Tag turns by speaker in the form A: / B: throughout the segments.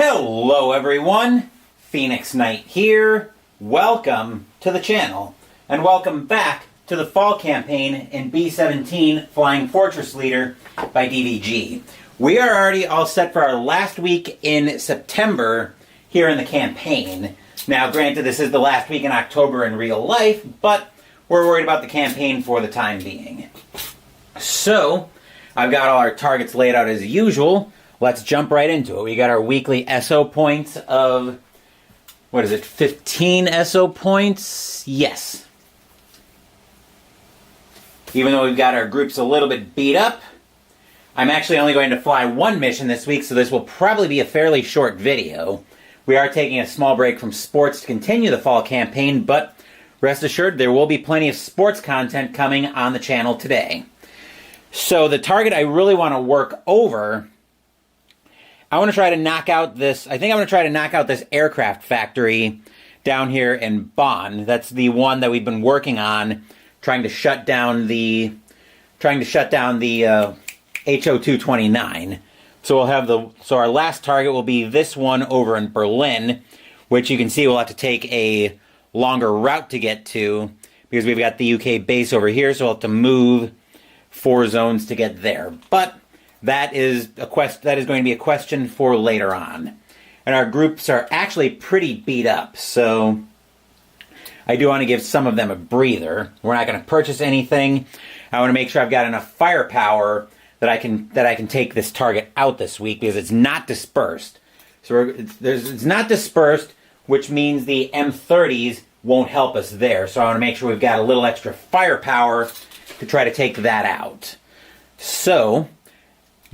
A: Hello everyone, Phoenix Knight here. Welcome to the channel, and welcome back to the fall campaign in B-17 Flying Fortress Leader by DVG. We are already all set for our last week in September here in the campaign. Now granted, this is the last week in October in real life, but we're worried about the campaign for the time being. So, I've got all our targets laid out as usual. Let's jump right into it. We got our weekly SO points of, 15 SO points? Yes. Even though we've got our groups a little bit beat up, I'm actually only going to fly one mission this week, so this will probably be a fairly short video. We are taking a small break from sports to continue the fall campaign, but rest assured there will be plenty of sports content coming on the channel today. So the target I really want to work over, I want to try to knock out this, I think I'm going to try to knock out this aircraft factory down here in Bonn. That's the one that we've been working on, trying to shut down the HO-229. So we'll have so our last target will be this one over in Berlin, which you can see we'll have to take a longer route to get to because we've got the UK base over here, so we'll have to move 4 zones to get there. But that is going to be a question for later on. And our groups are actually pretty beat up, so I do want to give some of them a breather. We're not going to purchase anything. I want to make sure I've got enough firepower that I can take this target out this week because it's not dispersed. So it's not dispersed, which means the M30s won't help us there. So I want to make sure we've got a little extra firepower to try to take that out. So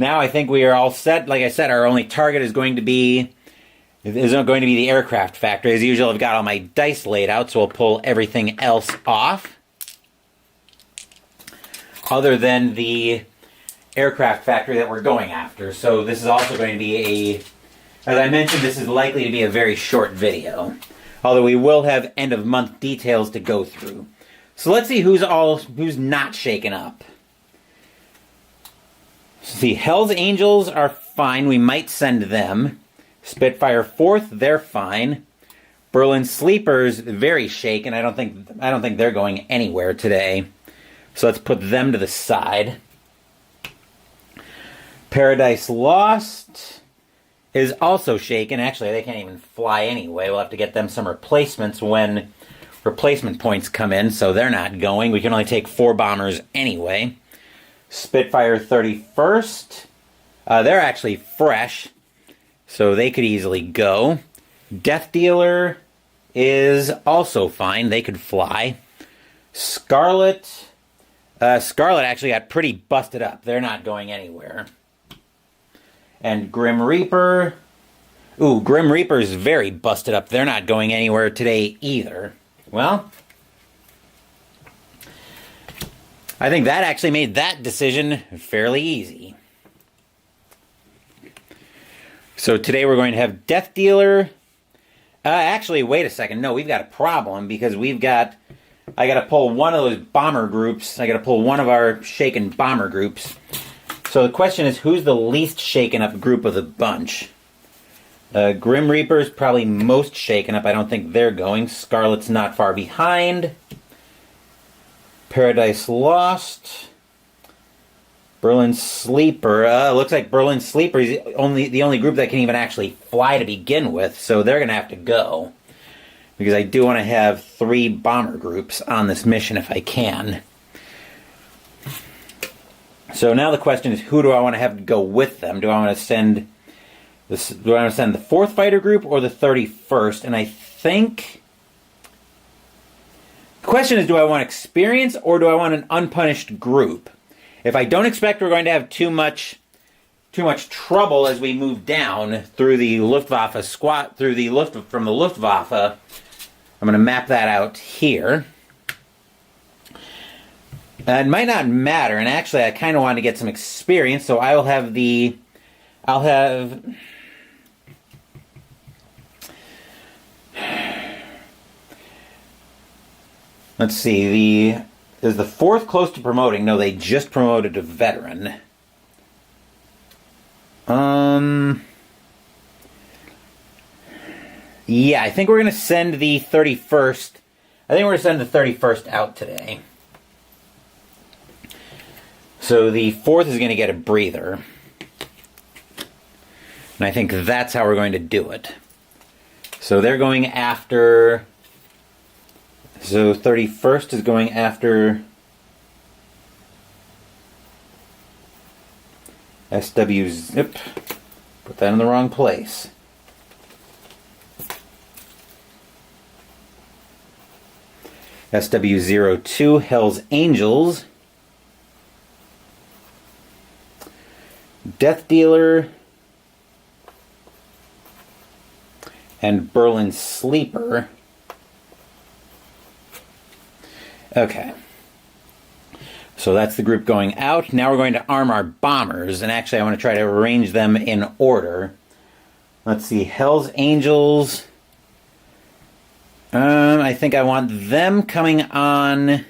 A: now I think we are all set. Like I said, our only target is going to be the aircraft factory. As usual, I've got all my dice laid out, so we'll pull everything else off other than the aircraft factory that we're going after. So this is also going to be as I mentioned, this is likely to be a very short video, although we will have end of month details to go through. So let's see who's not shaken up. See, Hell's Angels are fine. We might send them. Spitfire 4th, they're fine. Berlin Sleepers, very shaken. I don't think they're going anywhere today. So let's put them to the side. Paradise Lost is also shaken. Actually, they can't even fly anyway. We'll have to get them some replacements when replacement points come in, so they're not going. We can only take 4 bombers anyway. Spitfire 31st. They're actually fresh, so they could easily go. Death Dealer is also fine. They could fly. Scarlet. Scarlet actually got pretty busted up. They're not going anywhere. And Grim Reaper. Ooh, Grim Reaper is very busted up. They're not going anywhere today either. Well, I think that actually made that decision fairly easy. So today we're going to have Death Dealer. Actually, wait a second. No, we've got a problem because I got to pull one of those bomber groups. I got to pull one of our shaken bomber groups. So the question is, who's the least shaken up group of the bunch? Grim Reaper's probably most shaken up. I don't think they're going. Scarlet's not far behind. Paradise Lost. Berlin Sleeper. Looks like Berlin Sleeper is the only group that can even actually fly to begin with, so they're going to have to go. Because I do want to have 3 bomber groups on this mission if I can. So now the question is, who do I want to have go with them? Do I want to send the 4th fighter group or the 31st? And I think the question is, do I want experience or do I want an unpunished group? If I don't expect we're going to have too much trouble as we move down through the Luftwaffe from the Luftwaffe, I'm going to map that out here. It might not matter, and actually I kind of want to get some experience, so I'll have let's see, is the 4th close to promoting? No, they just promoted to veteran. Yeah, I think we're going to send the 31st. I think we're going to send the 31st out today. So the 4th is going to get a breather. And I think that's how we're going to do it. So they're going after... So 31st is going after... SW Zip. Put that in the wrong place. SW02, Hell's Angels. Death Dealer. And Berlin Sleeper. Okay. So that's the group going out. Now we're going to arm our bombers. And actually I want to try to arrange them in order. Let's see. Hell's Angels. I think I want them coming on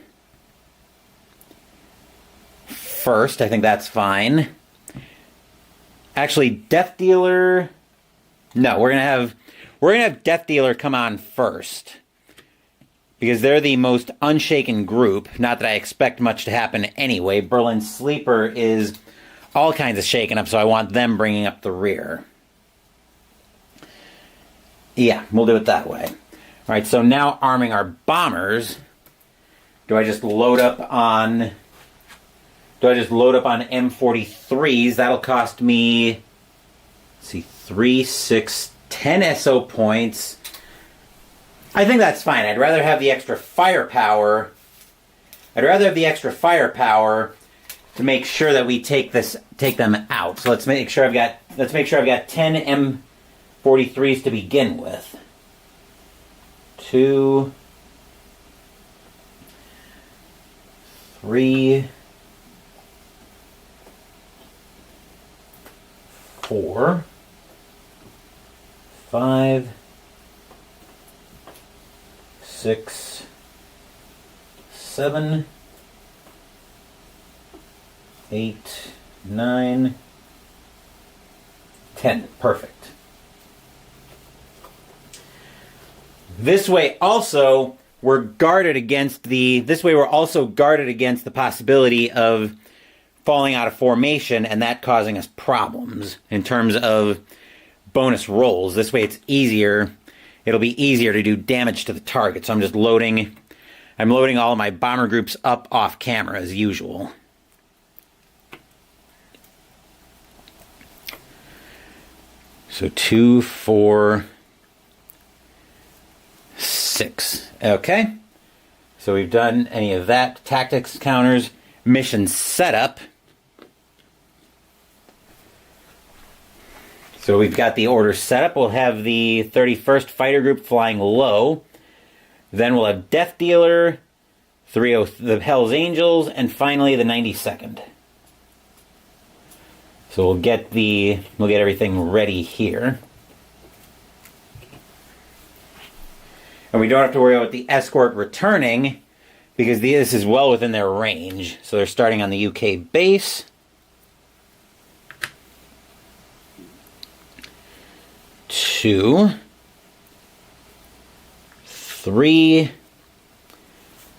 A: first. I think that's fine. Actually, Death Dealer... No, we're gonna have Death Dealer come on first. Because they're the most unshaken group. Not that I expect much to happen anyway. Berlin Sleeper is all kinds of shaken up, so I want them bringing up the rear. Yeah, we'll do it that way. Alright, so now arming our bombers. Do I just load up on M43s? That'll cost me, let's see, 3, 6, 10 SO points. I think that's fine. I'd rather have the extra firepower. To make sure that we take them out. So let's make sure I've got 10 M43s to begin with. 2, 3, 4, 5, 6, 7, 8, 9, 10. Perfect. This way also we're guarded against the possibility of falling out of formation and that causing us problems in terms of bonus rolls. This way it's easier. It'll be easier to do damage to the target. So I'm loading all of my bomber groups up off camera as usual. So 2, 4, 6. Okay. So we've done any of that. Tactics counters. Mission setup. So we've got the order set up. We'll have the 31st Fighter Group flying low. Then we'll have Death Dealer, the Hell's Angels, and finally the 92nd. So we'll get everything ready here. And we don't have to worry about the escort returning because this is well within their range. So they're starting on the UK base. Two, 3,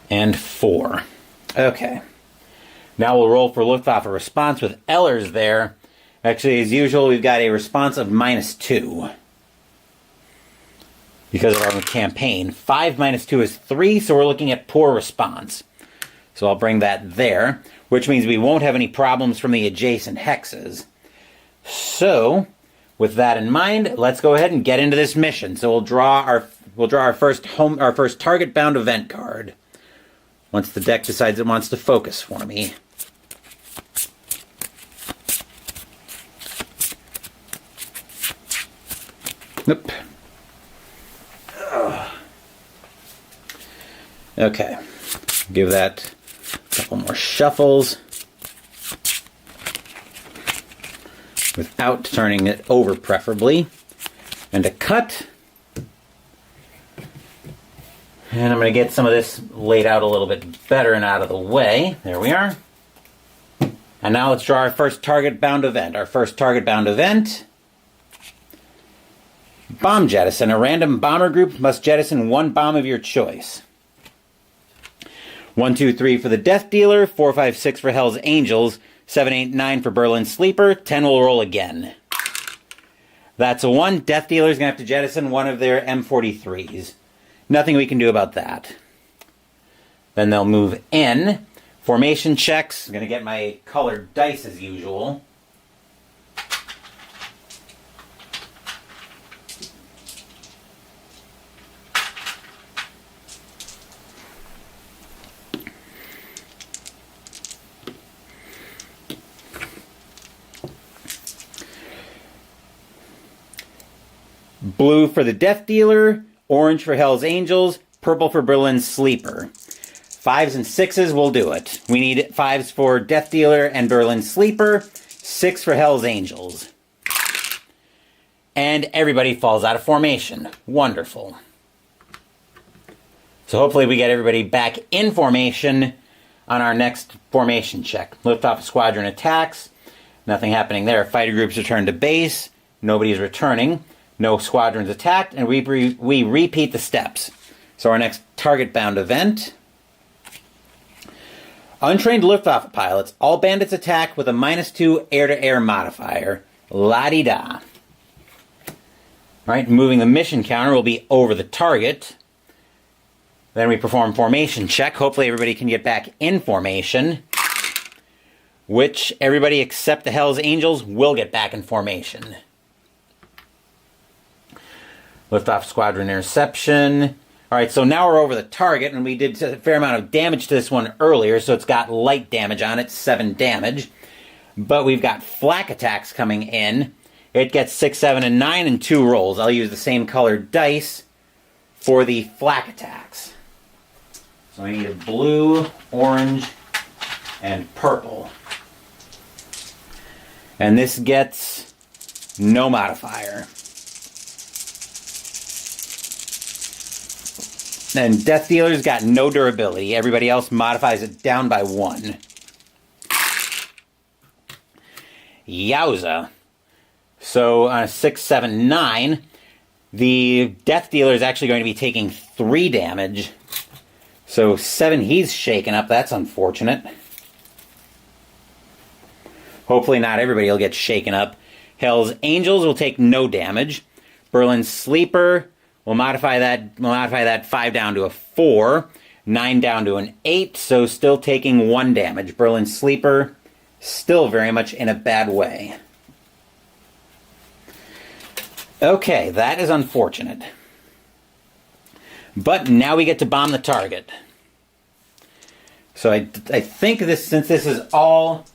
A: and 4. Okay. Now we'll roll for Luftwaffe response with Ellers there. Actually, as usual, we've got a response of -2. Because of our campaign. 5 minus 2 is 3, so we're looking at poor response. So I'll bring that there, which means we won't have any problems from the adjacent hexes. So, with that in mind, let's go ahead and get into this mission. So we'll draw our first target bound event card. Once the deck decides it wants to focus for me. Nope. Okay, give that a couple more shuffles without turning it over preferably, and a cut. And I'm going to get some of this laid out a little bit better and out of the way. There we are. And now let's draw our first target bound event. Our first target bound event, Bomb jettison. A random bomber group must jettison one bomb of your choice. 1, 2, 3 for the Death Dealer, 4, 5, 6 for Hell's Angels, 7, 8, 9 for Berlin Sleeper, 10 will roll again. That's a 1. Death Dealer's going to have to jettison one of their M43s. Nothing we can do about that. Then they'll move in. Formation checks. I'm going to get my colored dice as usual. Blue for the Death Dealer, orange for Hell's Angels, purple for Berlin Sleeper. 5s and 6s will do it. We need 5s for Death Dealer and Berlin Sleeper, 6 for Hell's Angels. And everybody falls out of formation. Wonderful. So hopefully we get everybody back in formation on our next formation check. Liftoff squadron attacks. Nothing happening there. Fighter groups return to base. Nobody's returning. No squadrons attacked, and we repeat the steps. So our next target-bound event. Untrained liftoff pilots. All bandits attack with a -2 air-to-air modifier. La-di-da. Alright, moving the mission counter will be over the target. Then we perform formation check. Hopefully everybody can get back in formation. Which everybody except the Hell's Angels will get back in formation. Liftoff squadron interception. Alright, so now we're over the target, and we did a fair amount of damage to this one earlier, so it's got light damage on it, 7 damage. But we've got flak attacks coming in. It gets 6, 7, and 9 in 2 rolls. I'll use the same colored dice for the flak attacks. So I need a blue, orange, and purple. And this gets no modifier. And Death Dealer's got no durability. Everybody else modifies it down by 1. Yowza. So on a 6, 7, 9, the Death Dealer is actually going to be taking 3 damage. So 7, he's shaken up. That's unfortunate. Hopefully not everybody will get shaken up. Hell's Angels will take no damage. Berlin Sleeper will modify that 5 down to a 4, 9 down to an 8, so still taking 1 damage. Berlin Sleeper still very much in a bad way. Okay, that is unfortunate. But now we get to bomb the target. So I think since this is all,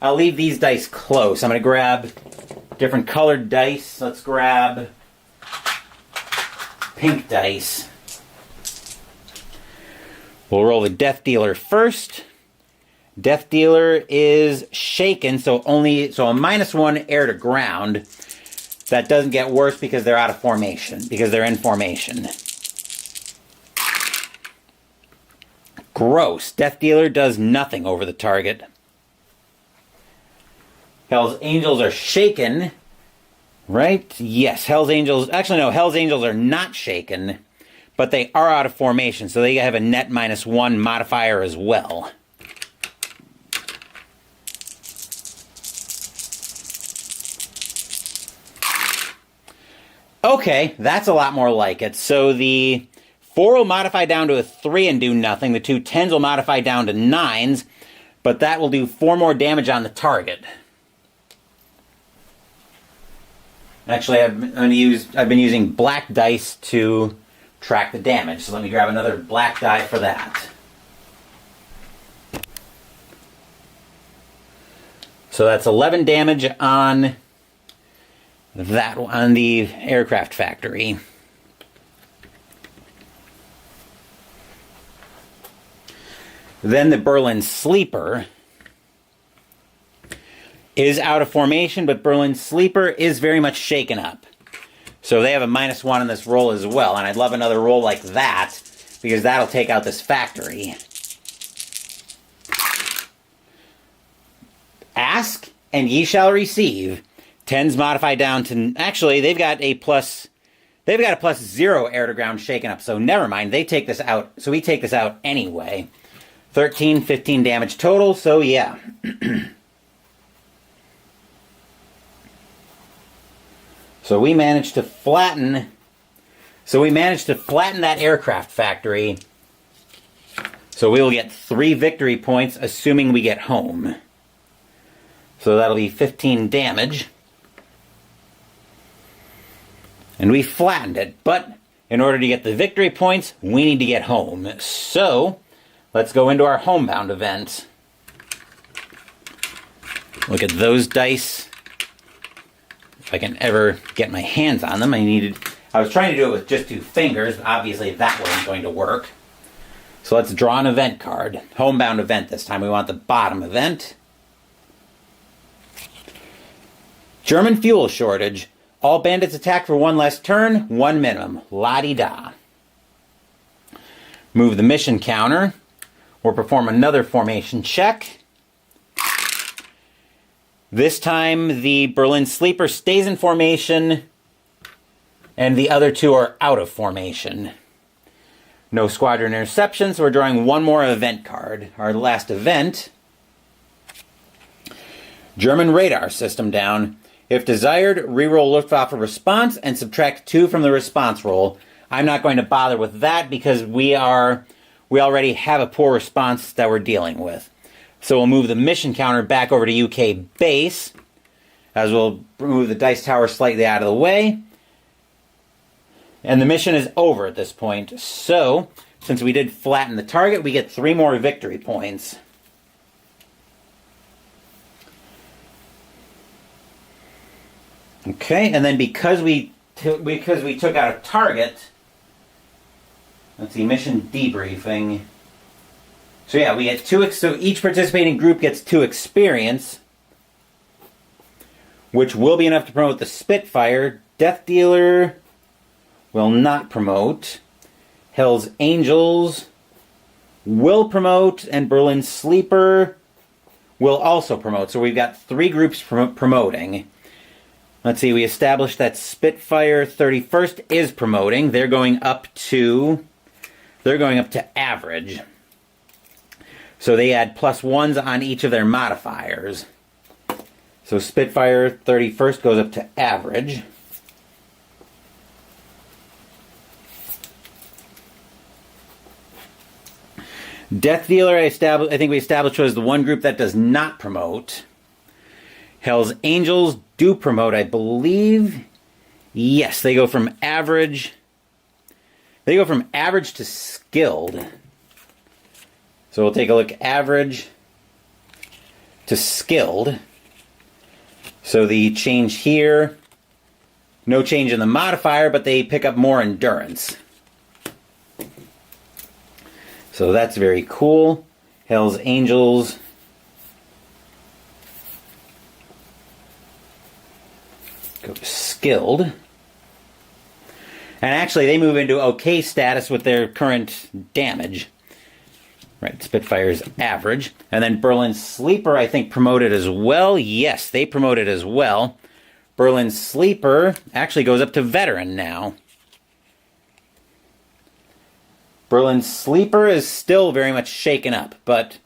A: I'll leave these dice close. I'm going to grab different colored dice. Let's grab pink dice. We'll roll the Death Dealer first. Death Dealer is shaken, so a -1 air to ground. That doesn't get worse because they're out of formation, because they're in formation. Gross. Death Dealer does nothing over the target. Hell's Angels are shaken. Right? Yes, Hell's Angels... Actually, no, Hell's Angels are not shaken, but they are out of formation, so they have a net -1 modifier as well. Okay, that's a lot more like it. So the 4 will modify down to a 3 and do nothing. The 2 10s will modify down to 9s, but that will do 4 more damage on the target. Actually, I've been using black dice to track the damage, so let me grab another black die for that. So that's 11 damage on the aircraft factory. Then the Berlin Sleeper is out of formation, but Berlin Sleeper is very much shaken up. So they have a -1 on this roll as well, and I'd love another roll like that, because that'll take out this factory. Ask, and ye shall receive. 10s modify down to... Actually, they've got a They've got a +0 air-to-ground shaken up, so never mind. They take this out, so we take this out anyway. 13, 15 damage total, so yeah. So we managed to flatten that aircraft factory. So we will get 3 victory points, assuming we get home. So that'll be 15 damage. And we flattened it, but in order to get the victory points, we need to get home. So, let's go into our homebound event. Look at those dice. If I can ever get my hands on them, I was trying to do it with just 2 fingers, but obviously that wasn't going to work. So let's draw an event card. Homebound event this time. We want the bottom event. German fuel shortage. All bandits attack for 1 less turn, 1 minimum. La-di-da. Move the mission counter. We'll perform another formation check. This time the Berlin Sleeper stays in formation and the other 2 are out of formation. No squadron interception, so we're drawing 1 more event card. Our last event. German radar system down. If desired, reroll Luftwaffe response and subtract 2 from the response roll. I'm not going to bother with that because we already have a poor response that we're dealing with. So we'll move the mission counter back over to UK base, as we'll move the dice tower slightly out of the way. And the mission is over at this point. So, since we did flatten the target, we get 3 more victory points. Okay, and then because we took out a target, let's see, mission debriefing. So yeah, we get 2. So each participating group gets 2 experience, which will be enough to promote the Spitfire. Death Dealer will not promote. Hell's Angels will promote, and Berlin Sleeper will also promote. So we've got 3 groups promoting. Let's see, we established that Spitfire 31st is promoting. They're going up to average. So they add +1s on each of their modifiers. So Spitfire 31st goes up to average. Death Dealer, I think we established was the one group that does not promote. Hell's Angels do promote, I believe. Yes, they go from average. They go from average to skilled. So we'll take a look. Average to skilled. So the change here, no change in the modifier, but they pick up more endurance. So that's very cool. Hell's Angels. Go to skilled. And actually they move into okay status with their current damage. Right, Spitfire's average. And then Berlin Sleeper, I think, promoted as well. Yes, they promoted as well. Berlin Sleeper actually goes up to veteran now. Berlin Sleeper is still very much shaken up, but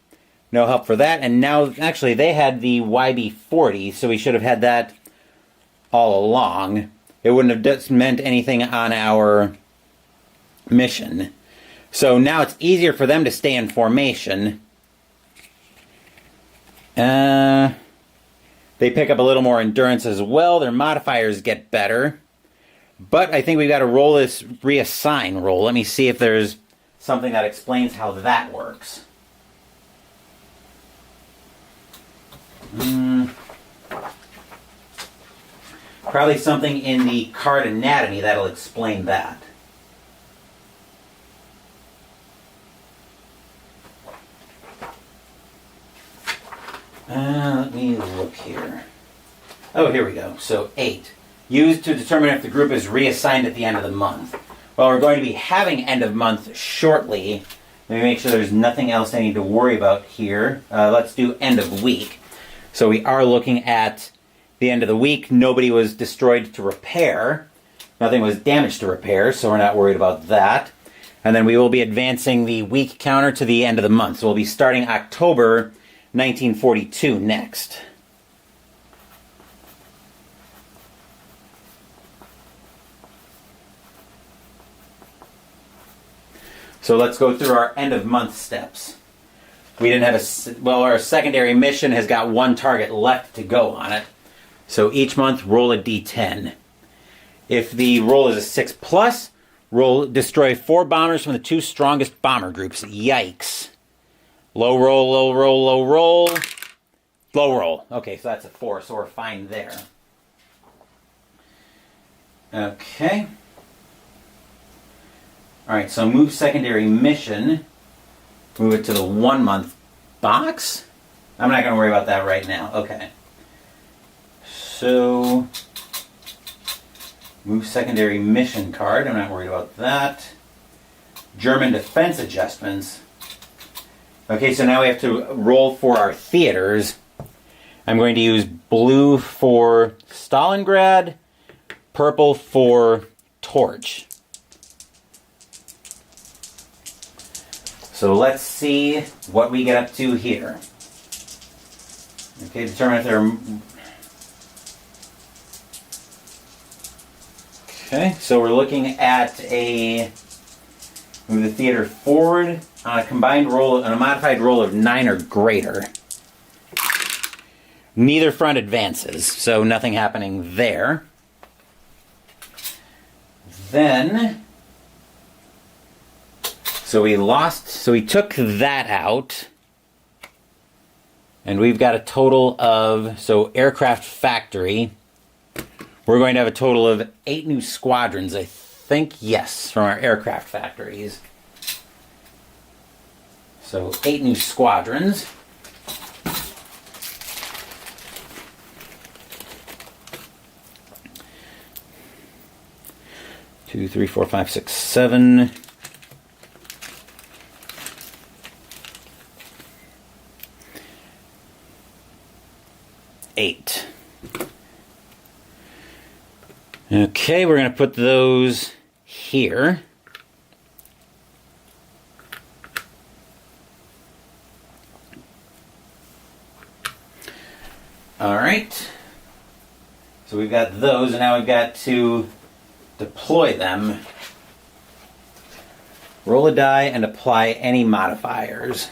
A: no help for that. And now, actually, they had the YB-40, so we should have had that all along. It wouldn't have meant anything on our mission. So now it's easier for them to stay in formation. They pick up a little more endurance as well. Their modifiers get better. But I think we've got to roll this reassign roll. Let me see if there's something that explains how that works. Probably something in the card anatomy that'll explain that. Let me look here. Oh, here we go. So 8. Used to determine if the group is reassigned at the end of the month. Well, we're going to be having end of month shortly. Let me make sure there's nothing else I need to worry about here. Let's do end of week. So we are looking at the end of the week. Nobody was destroyed to repair. Nothing was damaged to repair, so we're not worried about that. And then we will be advancing the week counter to the end of the month. So we'll be starting October 1942 next. So let's go through our end of month steps. We didn't have our secondary mission has got one target left to go on it. So each month roll a d10. If the roll is a 6+, destroy 4 bombers from the 2 strongest bomber groups. Yikes. Low roll, low roll, low roll. Low roll. Okay, so that's a 4, so we're fine there. Okay. Alright, so move secondary mission. Move it to the 1 month box. I'm not going to worry about that right now. Okay. So, move secondary mission card. I'm not worried about that. German defense adjustments. Okay, so now we have to roll for our theaters. I'm going to use blue for Stalingrad, purple for Torch. So let's see what we get up to here. Okay, determine if they're... Okay, so we're looking at move the theater forward on a combined roll, on a modified roll of 9 or greater. Neither front advances, so nothing happening there. Then, so we took that out, and we've got a total of, so aircraft factory, we're going to have a total of 8 new squadrons, I think, yes, from our aircraft factories. So 8 new squadrons. Two, three, four, five, six, 7. Eight. Okay, we're going to put those here. All right. So we've got those, and now we've got to deploy them. Roll a die and apply any modifiers.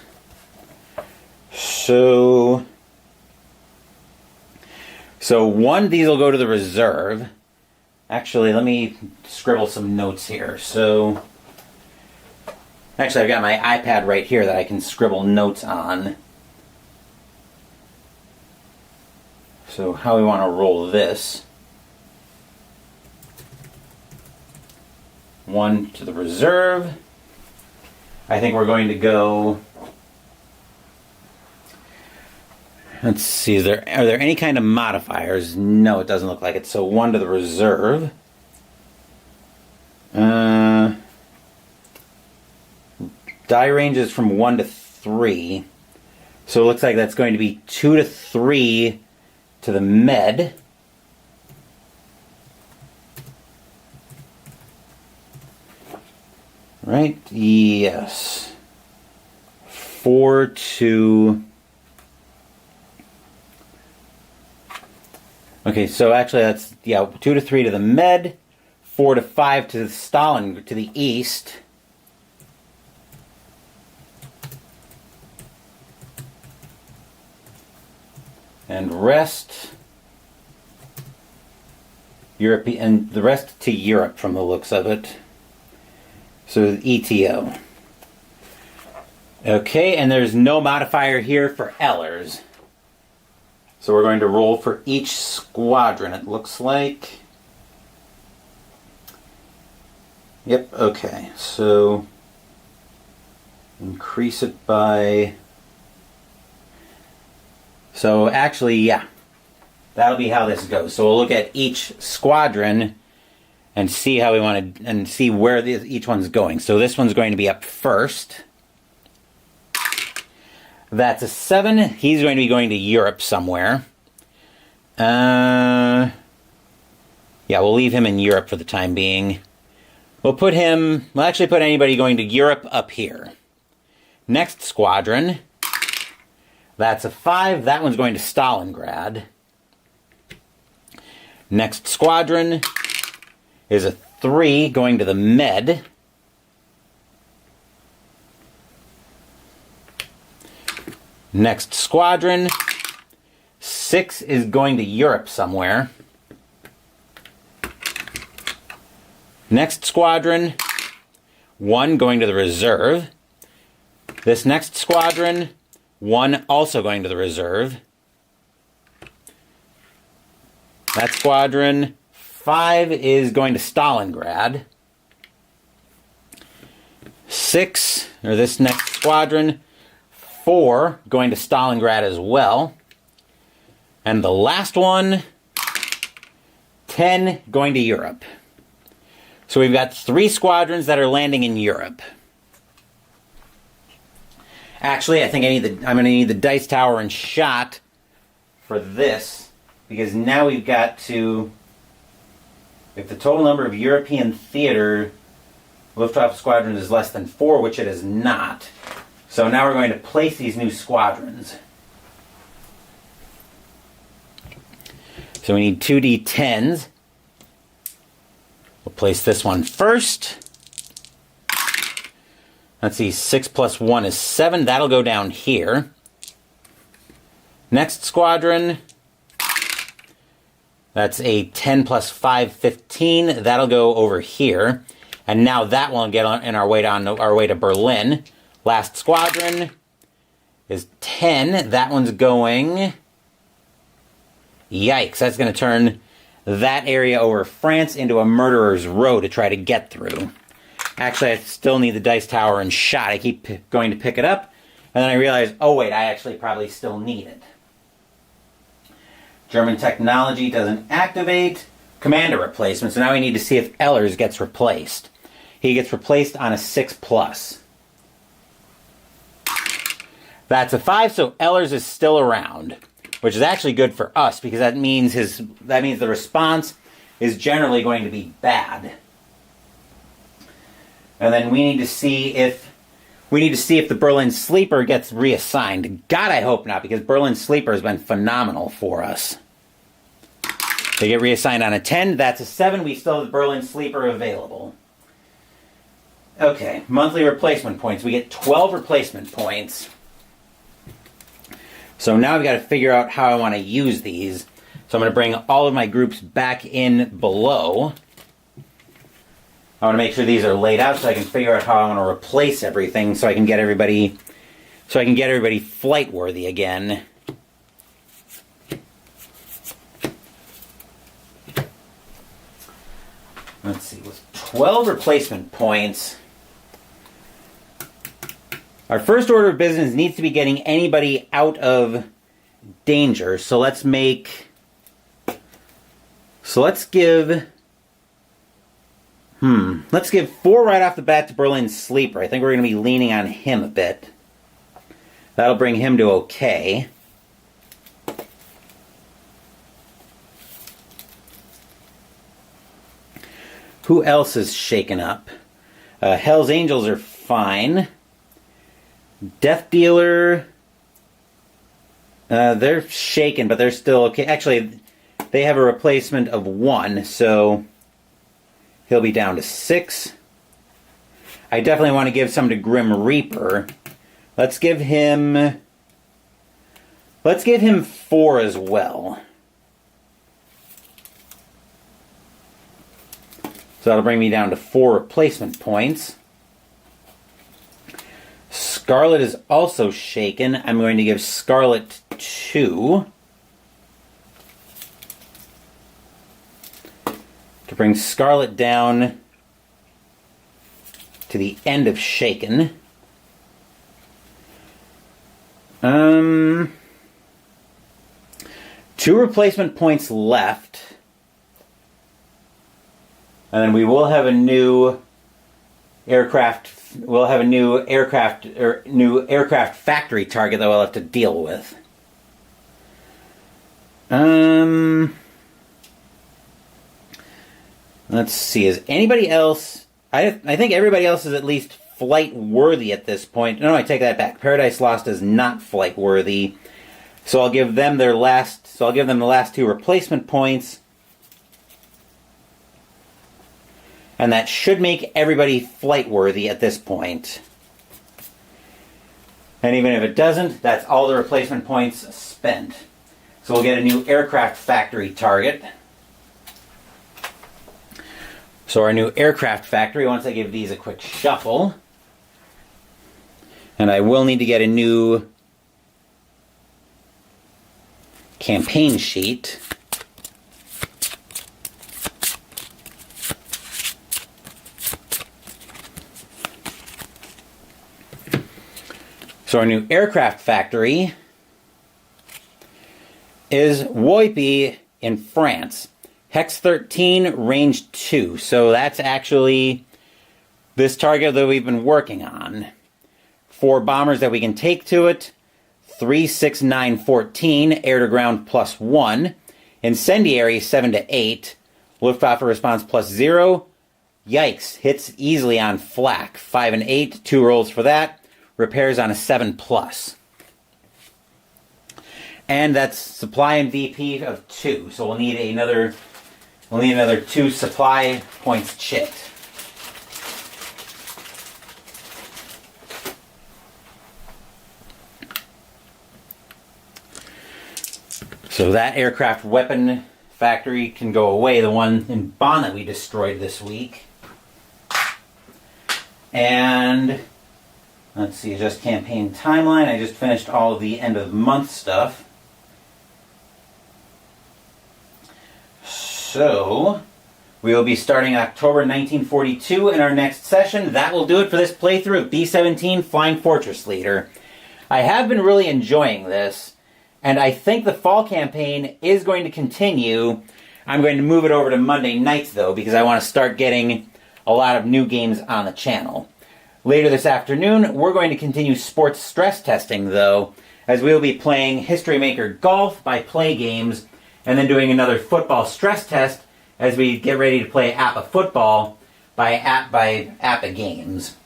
A: So 1, these will go to the reserve. Actually, let me scribble some notes here. So, actually, I've got my iPad right here that I can scribble notes on. So, how we want to roll this. 1 to the reserve. I think we're going to go... Let's see, are there any kind of modifiers? No, it doesn't look like it. So 1 to the reserve. Die ranges from 1 to 3. So it looks like that's going to be 2 to 3 to the med. Right? Yes. 4 to... Okay, so actually that's, 2 to 3 to the med, 4 to 5 to the Stalin, to the east. And rest, Europe, and the rest to Europe from the looks of it. So ETO. Okay, and there's no modifier here for Ellers. So we're going to roll for each squadron, it looks like. Yep, okay. So increase it by... So actually, yeah. That'll be how this goes. So we'll look at each squadron and see how we want to... and see where each one's going. So this one's going to be up first. That's a 7. He's going to be going to Europe somewhere. Yeah, Yeah, we'll leave him in Europe for the time being. We'll actually put anybody going to Europe up here. Next squadron, that's a 5. That one's going to Stalingrad. Next squadron is a 3 going to the Med. Next squadron, 6 is going to Europe somewhere. Next squadron, 1 going to the reserve. This next squadron, 1 also going to the reserve. That squadron, 5 is going to Stalingrad. 6, or this next squadron, 4 going to Stalingrad as well. And the last one, 10 going to Europe. So we've got 3 squadrons that are landing in Europe. Actually, I think I'm going to need the dice tower and shot for this, because now we've got to, if the total number of European theater Luftwaffe squadrons is less than 4, which it is not. So now we're going to place these new squadrons. So we need 2d10s. We'll place this one first. Let's see, 6 plus 1 is 7. That'll go down here. Next squadron, that's a 10 plus 5, 15. That'll go over here. And now that will get on our way to Berlin. Last squadron is 10. That one's going... Yikes, that's going to turn that area over France into a murderer's row to try to get through. Actually, I still need the dice tower and shot. I keep going to pick it up, and then I realize, oh wait, I actually probably still need it. German technology doesn't activate. Commander replacement. So now we need to see if Ehlers gets replaced. He gets replaced on a 6+. That's a 5, so Ehlers is still around, which is actually good for us because that means the response is generally going to be bad. And then we need to see if the Berlin Sleeper gets reassigned. God, I hope not, because Berlin Sleeper has been phenomenal for us. They get reassigned on a 10. That's a 7. We still have the Berlin Sleeper available. Okay, monthly replacement points. We get 12 replacement points. So now I've got to figure out how I want to use these. So I'm going to bring all of my groups back in below. I want to make sure these are laid out so I can figure out how I want to replace everything so I can get everybody flight worthy again. Let's see, with 12 replacement points, our first order of business needs to be getting anybody out of danger. So let's give 4 right off the bat to Berlin Sleeper. I think we're going to be leaning on him a bit. That'll bring him to okay. Who else is shaken up? Hell's Angels are fine. Death Dealer, they're shaken, but they're still okay. Actually, they have a replacement of 1, so he'll be down to 6. I definitely want to give some to Grim Reaper. Let's give him 4 as well. So that'll bring me down to 4 replacement points. Scarlet is also shaken. I'm going to give Scarlet 2. To bring Scarlet down to the end of shaken. 2 replacement points left. And then we will have a new aircraft factory target that we'll have to deal with. Let's see, is anybody else... I think everybody else is at least flight worthy at this point. No, I take that back. Paradise Lost is not flight worthy. So I'll give them the last 2 replacement points. And that should make everybody flight worthy at this point. And even if it doesn't, that's all the replacement points spent. So we'll get a new aircraft factory target. So our new aircraft factory, once I give these a quick shuffle, and I will need to get a new campaign sheet. So our new aircraft factory is Woipy in France. Hex 13, range 2. So that's actually this target that we've been working on. 4 bombers that we can take to it. 3, 6, 9, 14. Air to ground +1. Incendiary 7 to 8. Luftwaffe response +0. Yikes. Hits easily on flak. 5 and 8. 2 rolls for that. Repairs on a 7+. And that's supply and VP of 2. So we'll need another 2 supply points chipped. So that aircraft weapon factory can go away, the one in Bonn that we destroyed this week. And let's see, just campaign timeline. I just finished all of the end of the month stuff. So, we will be starting October 1942 in our next session. That will do it for this playthrough of B-17 Flying Fortress Leader. I have been really enjoying this, and I think the fall campaign is going to continue. I'm going to move it over to Monday nights, though, because I want to start getting a lot of new games on the channel. Later this afternoon, we're going to continue sports stress testing, though, as we will be playing History Maker Golf by Play Games, and then doing another football stress test as we get ready to play APA Football by APA Games.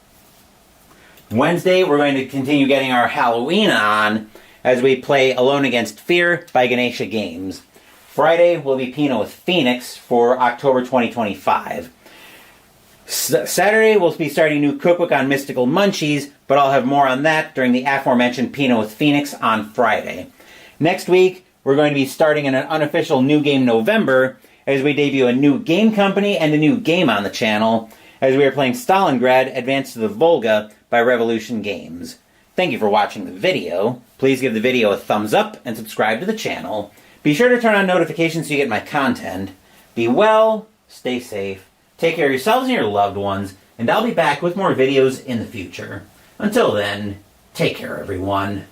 A: Wednesday, we're going to continue getting our Halloween on as we play Alone Against Fear by Ganesha Games. Friday will be Pino with Phoenix for October 2025. Saturday, we'll be starting a new cookbook on Mystical Munchies, but I'll have more on that during the aforementioned Pino with Phoenix on Friday. Next week, we're going to be starting an unofficial New Game November as we debut a new game company and a new game on the channel as we are playing Stalingrad Advance to the Volga by Revolution Games. Thank you for watching the video. Please give the video a thumbs up and subscribe to the channel. Be sure to turn on notifications so you get my content. Be well, stay safe, take care of yourselves and your loved ones, and I'll be back with more videos in the future. Until then, take care everyone.